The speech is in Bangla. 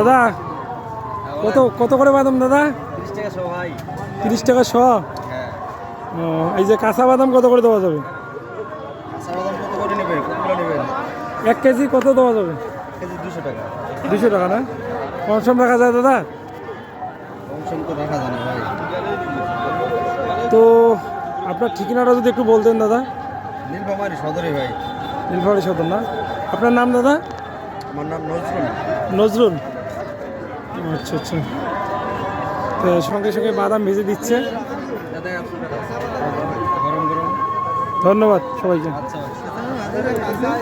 দাদা কত কত করে বাদাম দাদা? 30 টাকা সহ ভাই। 30 টাকা শ। হ্যাঁ। ও এই যে কাঁচা বাদাম কত করে দেওয়া যাবে? কাঁচা বাদাম কত করে নেবেন? কতগুলো নেবেন? 1 কেজি কত দেওয়া যাবে? কেজি 200 টাকা। 200 টাকা না? কম সম রাখা যায় দাদা? কম সম তো রাখা যায় না ভাই। তো আপনার ঠিকানাটা যদি একটু বলতেন দাদা। নীলফামারী সদরে ভাই। নীলফামারী সদর না? আপনার নাম দাদা? আমার নাম নজরুল। নজরুল। আচ্ছা আচ্ছা। তো সঙ্গে সঙ্গে বাদাম ভেজে দিচ্ছে। গরম গরম। ধন্যবাদ সবাইকে। আচ্ছা।